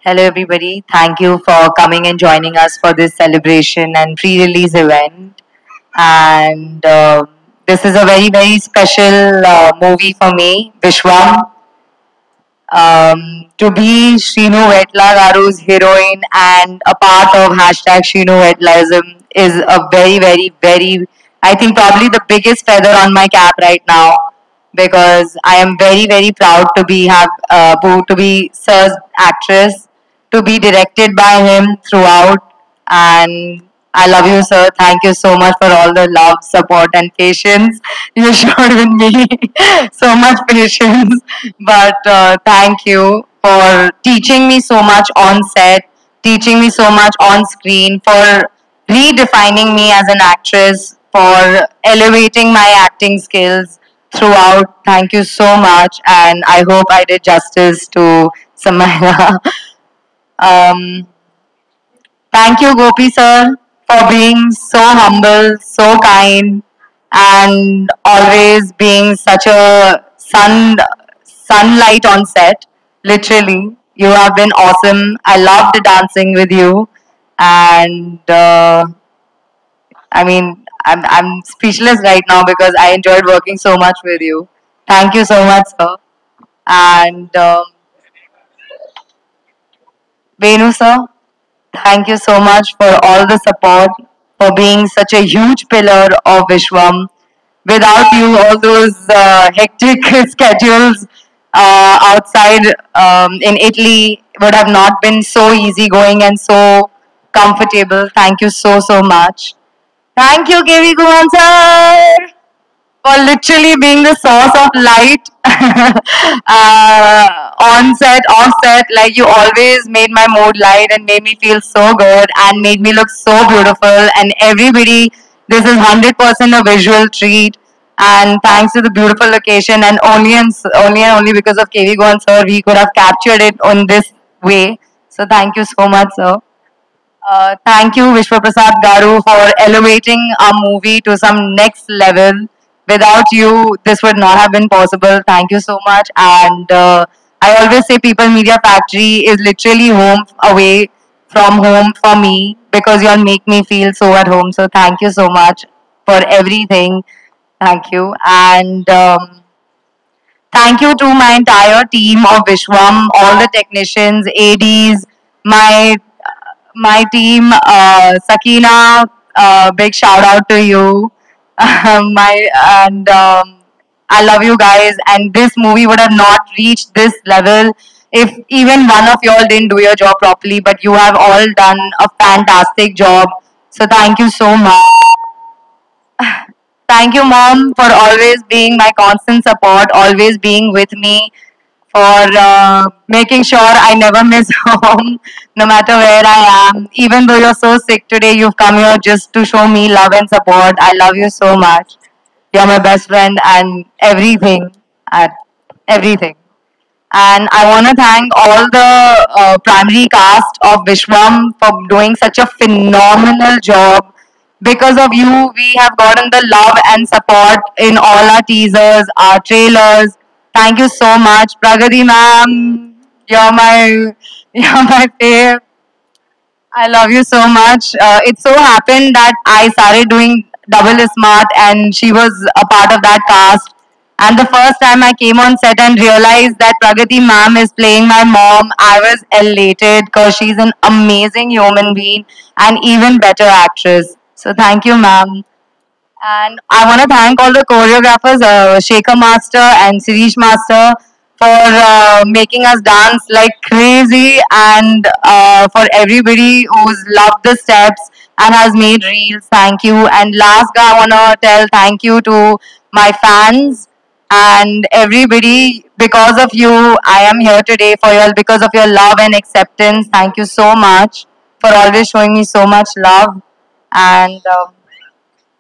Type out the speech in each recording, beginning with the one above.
Hello, everybody. Thank you for coming and joining us for this celebration and pre release event. And this is a very, very special movie for me, Vishwam. To be Shrinu Vetla Garu's heroine and a part of hashtag Shrinu Vetlaism is a very, very, very, I think probably the biggest feather on my cap right now because I am very, very proud to be Sir's actress, to be directed by him throughout, and I love you, sir. Thank you so much for all the love, support, and patience you showed with me. So much patience. But thank you for teaching me so much on set, teaching me so much on screen, for redefining me as an actress, for elevating my acting skills throughout. Thank you so much. And I hope I did justice to Samaya. um, Thank you, Gopi sir, for being so humble, so kind, and always being such a sunlight on set. Literally, you have been awesome. I loved dancing with you, and I'm speechless right now because I enjoyed working so much with you. Thank you so much, sir. And Venu sir, thank you so much for all the support, for being such a huge pillar of Vishwam. Without you, all those hectic schedules outside in Italy would have not been so easygoing and so comfortable. Thank you so, so much. Thank you, KV Kumar sir, for literally being the source of light on set, off set. Like you always made my mood light and made me feel so good and made me look so beautiful. And everybody, this is 100% a visual treat. And thanks to the beautiful location, and only because of KV Goan sir, we could have captured it on this way. So thank you so much, sir. Thank you, Vishwa Prasad Garu, for elevating our movie to some next level. Without you, this would not have been possible. Thank you so much. And I always say People Media Factory is literally home away from home for me because you all make me feel so at home. So thank you so much for everything. Thank you. And thank you to my entire team of Vishwam, all the technicians, ADs, my my team, Sakina, big shout out to you. my and I love you guys. And this movie would have not reached this level if even one of y'all didn't do your job properly. But you have all done a fantastic job. So thank you so much. Thank you, mom, for always being my constant support, always being with me, for making sure I never miss home, no matter where I am. Even though you're so sick today, you've come here just to show me love and support. I love you so much. You're my best friend and everything, at everything. And I want to thank all the primary cast of Vishwam for doing such a phenomenal job. Because of you, we have gotten the love and support in all our teasers, our trailers. Thank you so much, Pragati ma'am. You're my, you're my fave. I love you so much. It so happened that I started doing Double is Smart and she was a part of that cast. And the first time I came on set and realized that Pragati ma'am is playing my mom, I was elated because she's an amazing human being and even better actress. So thank you, ma'am. And I want to thank all the choreographers, Shekhar Master and Sirish Master, for making us dance like crazy and for everybody who's loved the steps and has made reels. Thank you. And last, I want to tell thank you to my fans and everybody. Because of you, I am here today for you, because of your love and acceptance. Thank you so much for always showing me so much love. And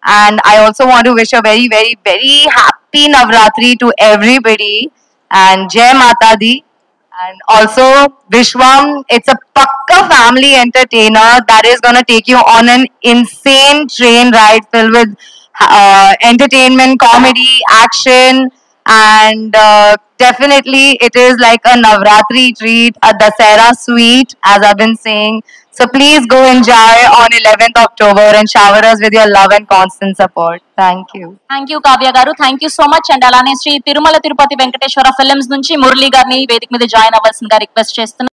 and I also want to wish a very, very, very happy Navratri to everybody. And Jai Mata Di. And also, Vishwam, it's a pakka family entertainer that is going to take you on an insane train ride filled with entertainment, comedy, action. and definitely it is like a Navratri treat, a Dasera sweet, as I've been saying. So please go enjoy on 11th October and shower us with your love and constant support. Thank you. Thank you Kavya గారు, thank you so much. And అలానే Sri Tirumala Tirupati Venkateswara films నుంచి మురళి గారిని వేదిక మీద join అవ్వాల్సిందిగా request చేస్తున్నాను.